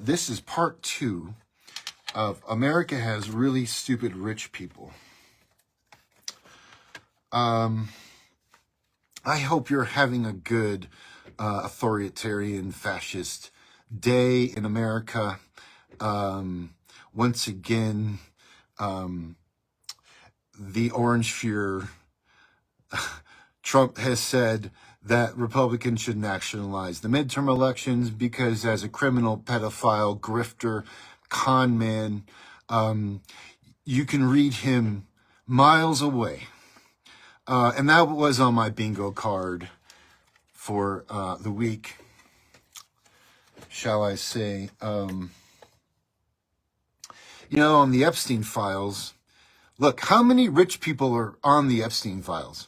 This is part 2 of America Has Really Stupid Rich People. I hope you're having a good authoritarian fascist day in America. Once again, the Orange Fear, Trump has said that Republicans should nationalize the midterm elections because as a criminal, pedophile, grifter, con man, you can read him miles away. And that was on my bingo card for the week, shall I say. On the Epstein files, look, how many rich people are on the Epstein files?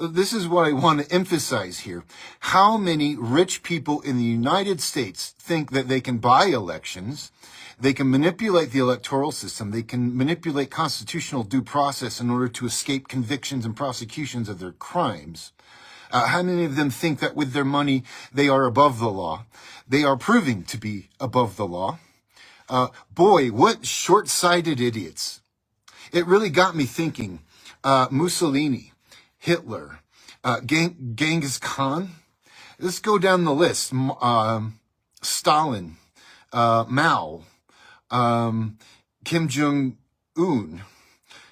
This is what I want to emphasize here. How many rich people in the United States think that they can buy elections, they can manipulate the electoral system, they can manipulate constitutional due process in order to escape convictions and prosecutions of their crimes? How many of them think that with their money they are above the law? They are proving to be above the law. Boy, what short-sighted idiots. It really got me thinking. Mussolini, Hitler, Genghis Khan. Let's go down the list. Stalin, Mao, Kim Jong-un,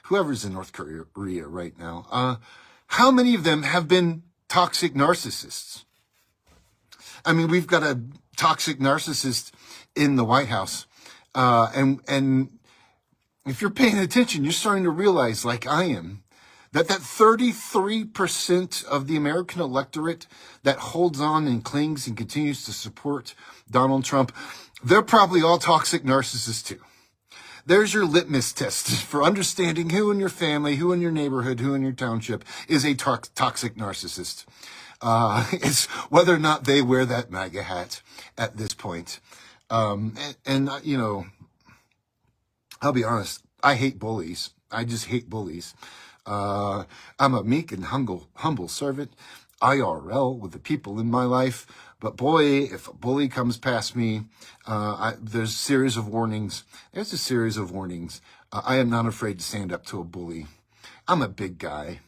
whoever's in North Korea right now. How many of them have been toxic narcissists? I mean, we've got a toxic narcissist in the White House. And if you're paying attention, you're starting to realize, like I am, that 33% of the American electorate that holds on and clings and continues to support Donald Trump, they're probably all toxic narcissists too. There's your litmus test for understanding who in your family, who in your neighborhood, who in your township is a toxic narcissist. It's whether or not they wear that MAGA hat at this point. I'll be honest, I hate bullies. I just hate bullies. I'm a meek and humble servant, IRL, with the people in my life. But boy, if a bully comes past me, there's a series of warnings. There's a series of warnings. I am not afraid to stand up to a bully. I'm a big guy.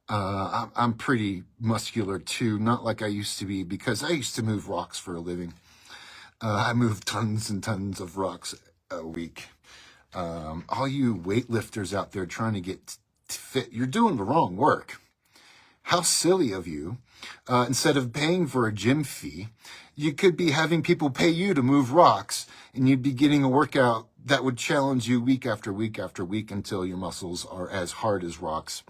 I'm pretty muscular too, not like I used to be, because I used to move rocks for a living. I move tons and tons of rocks a week. All you weightlifters out there trying to get fit, you're doing the wrong work. How silly of you. Instead of paying for a gym fee, you could be having people pay you to move rocks, and you'd be getting a workout that would challenge you week after week after week until your muscles are as hard as rocks,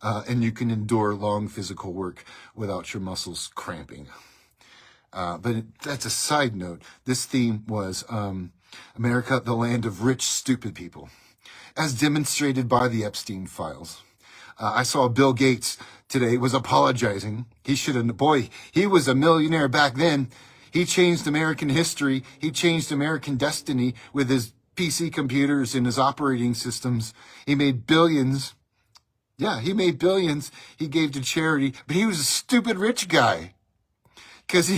and you can endure long physical work without your muscles cramping. But that's a side note. This theme was America, the land of rich, stupid people, as demonstrated by the Epstein files. I saw Bill Gates today was apologizing. He should have, boy, he was a millionaire back then. He changed American history. He changed American destiny with his PC computers and his operating systems. He made billions. Yeah, he made billions. He gave to charity, but he was a stupid rich guy. Because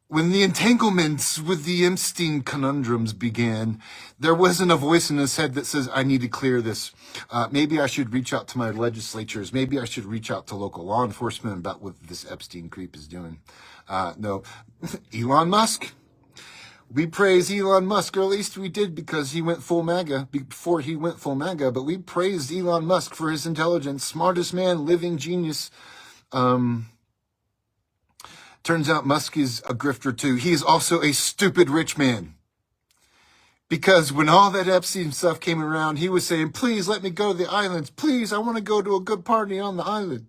when the entanglements with the Epstein conundrums began, there wasn't a voice in his head that says, I need to clear this. Maybe I should reach out to my legislatures. Maybe I should reach out to local law enforcement about what this Epstein creep is doing. No, Elon Musk. We praise Elon Musk, or at least we did because he went full MAGA, before he went full MAGA, but we praised Elon Musk for his intelligence, smartest man, living genius. Turns out Musk is a grifter too. He is also a stupid rich man. Because when all that Epstein stuff came around, he was saying, please let me go to the islands. Please, I want to go to a good party on the island.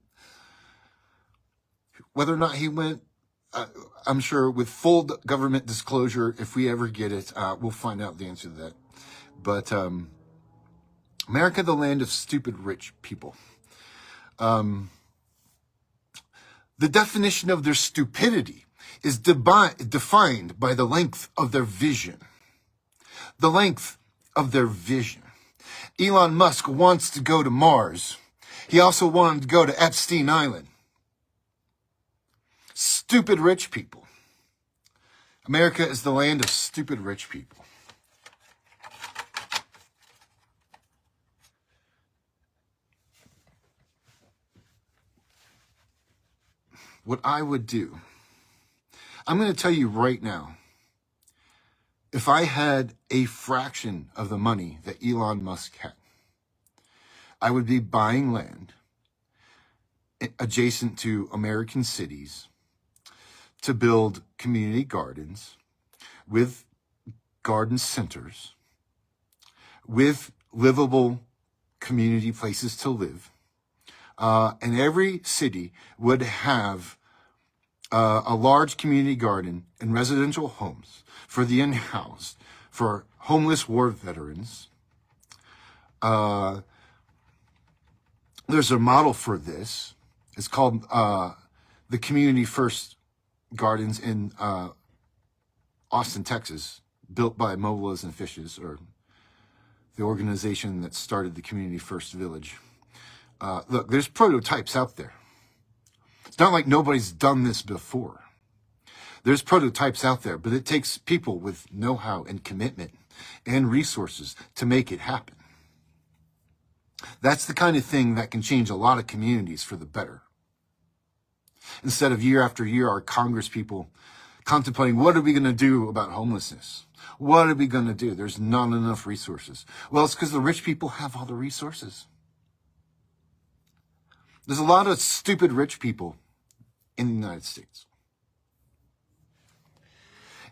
Whether or not he went, I'm sure with full government disclosure, if we ever get it, we'll find out the answer to that. But America, the land of stupid rich people. The definition of their stupidity is defined by the length of their vision. The length of their vision. Elon Musk wants to go to Mars. He also wanted to go to Epstein Island. Stupid rich people. America is the land of stupid rich people. What I would do, I'm going to tell you right now, if I had a fraction of the money that Elon Musk had, I would be buying land adjacent to American cities to build community gardens with garden centers, with livable community places to live. And every city would have a large community garden and residential homes for the unhoused, for homeless war veterans. There's a model for this. It's called the Community First Gardens in Austin, Texas, built by Molas and Fishes, or the organization that started the Community First Village. Look, there's prototypes out there. It's not like nobody's done this before. There's prototypes out there, but it takes people with know-how and commitment and resources to make it happen. That's the kind of thing that can change a lot of communities for the better. Instead of year after year, our Congress people contemplating, what are we going to do about homelessness? What are we going to do? There's not enough resources. Well, it's because the rich people have all the resources. There's a lot of stupid rich people in the United States.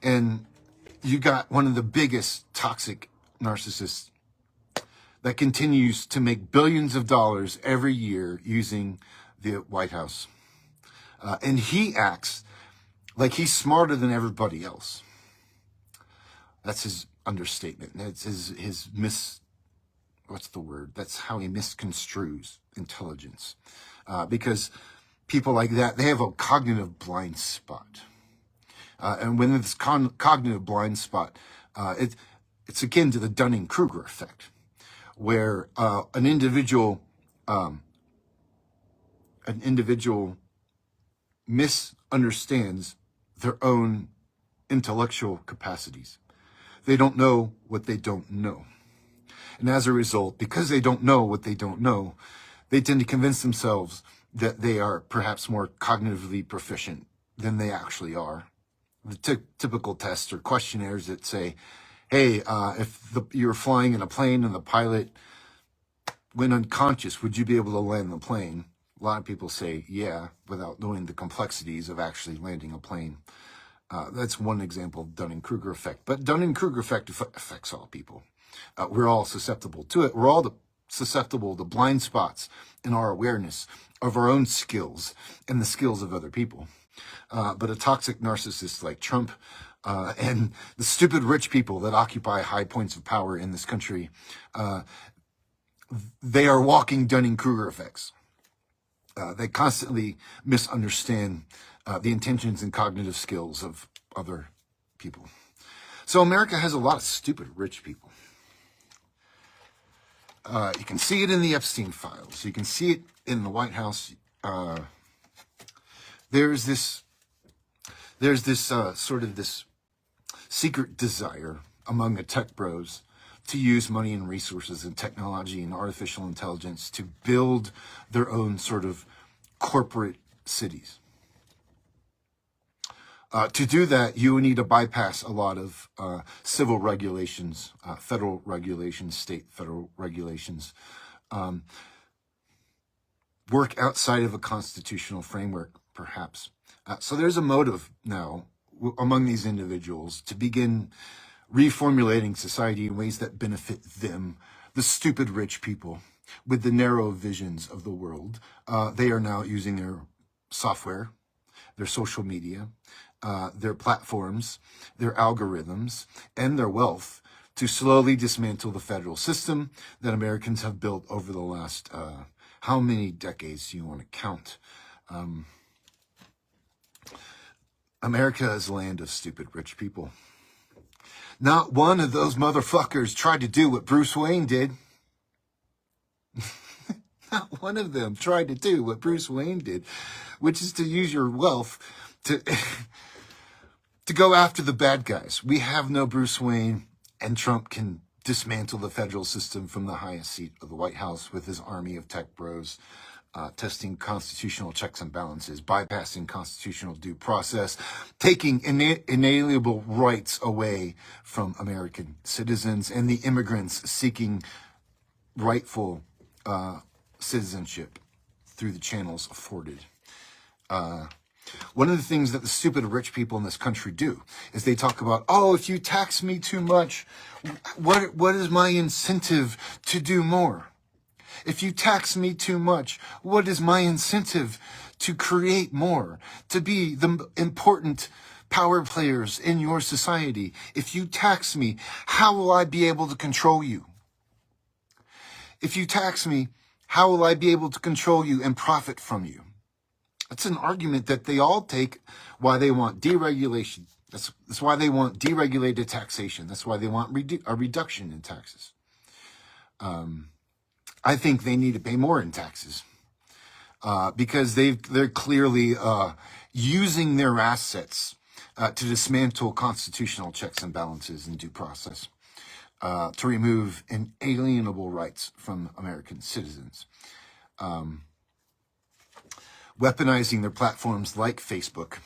And you got one of the biggest toxic narcissists that continues to make billions of dollars every year using the White House. And he acts like he's smarter than everybody else. That's his understatement. That's what's the word? That's how he misconstrues intelligence. Because people like that, they have a cognitive blind spot. And when this cognitive blind spot, it's akin to the Dunning-Kruger effect, where an individual misunderstands their own intellectual capacities. They don't know what they don't know. And as a result, because they don't know what they don't know, they tend to convince themselves that they are perhaps more cognitively proficient than they actually are. The typical tests or questionnaires that say, hey, if you're flying in a plane and the pilot went unconscious, would you be able to land the plane? A lot of people say, yeah, without knowing the complexities of actually landing a plane. That's one example of Dunning-Kruger effect. But Dunning-Kruger effect affects all people. We're all susceptible to it. We're all susceptible to blind spots in our awareness of our own skills and the skills of other people. But a toxic narcissist like Trump and the stupid rich people that occupy high points of power in this country, they are walking Dunning-Kruger effects. They constantly misunderstand the intentions and cognitive skills of other people. So America has a lot of stupid rich people. You can see it in the Epstein files. You can see it in the White House. There's this sort of this secret desire among the tech bros to use money and resources and technology and artificial intelligence to build their own sort of corporate cities. To do that, you need to bypass a lot of civil regulations, federal regulations, state federal regulations, work outside of a constitutional framework, perhaps. So there's a motive now among these individuals to begin reformulating society in ways that benefit them, the stupid rich people with the narrow visions of the world. They are now using their software, their social media, their platforms, their algorithms, and their wealth to slowly dismantle the federal system that Americans have built over the last, how many decades do you want to count? America is a land of stupid rich people. Not one of those motherfuckers tried to do what Bruce Wayne did. Not one of them tried to do what Bruce Wayne did, which is to use your wealth to to go after the bad guys. We have no Bruce Wayne, and Trump can dismantle the federal system from the highest seat of the White House with his army of tech bros, testing constitutional checks and balances, bypassing constitutional due process, taking inalienable rights away from American citizens and the immigrants seeking rightful citizenship through the channels afforded. One of the things that the stupid rich people in this country do is they talk about, oh, if you tax me too much, what is my incentive to do more? If you tax me too much, what is my incentive to create more, to be the important power players in your society? If you tax me, how will I be able to control you? If you tax me, how will I be able to control you and profit from you? That's an argument that they all take why they want deregulation. That's why they want deregulated taxation. That's why they want a reduction in taxes. I think they need to pay more in taxes because they're clearly using their assets to dismantle constitutional checks and balances and due process, to remove inalienable rights from American citizens. Weaponizing their platforms like Facebook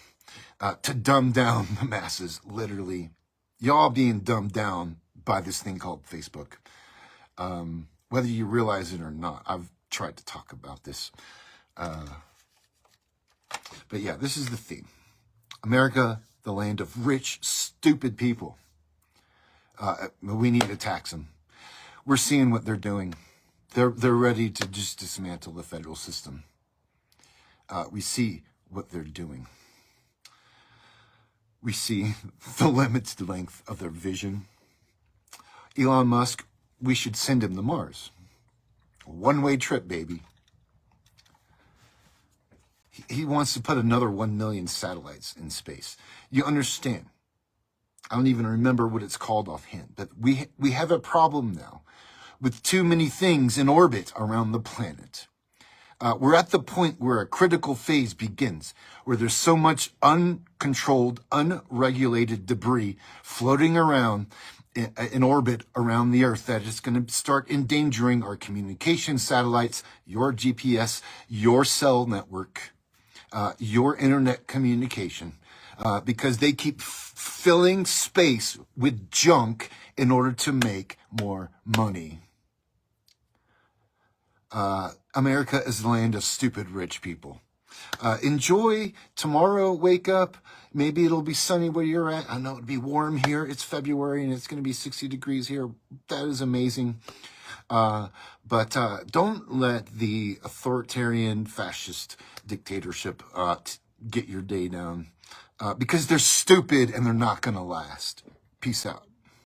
to dumb down the masses, literally. Y'all being dumbed down by this thing called Facebook. Whether you realize it or not, I've tried to talk about this. But yeah, this is the theme. America, the land of rich, stupid people. We need to tax them. We're seeing what they're doing. They're ready to just dismantle the federal system. We see what they're doing. We see the limited length of their vision. Elon Musk, we should send him to Mars. A one-way trip, baby. He wants to put another 1 million satellites in space. You understand? I don't even remember what it's called offhand, but we have a problem now with too many things in orbit around the planet. We're at the point where a critical phase begins, where there's so much uncontrolled, unregulated debris floating around in orbit around the Earth that it's going to start endangering our communication satellites, your GPS, your cell network, your internet communication, because they keep filling space with junk in order to make more money. America is the land of stupid rich people. Enjoy tomorrow, wake up. Maybe it'll be sunny where you're at. I know it'll be warm here. It's February and it's going to be 60 degrees here. That is amazing. But don't let the authoritarian fascist dictatorship get your day down because they're stupid and they're not going to last. Peace out.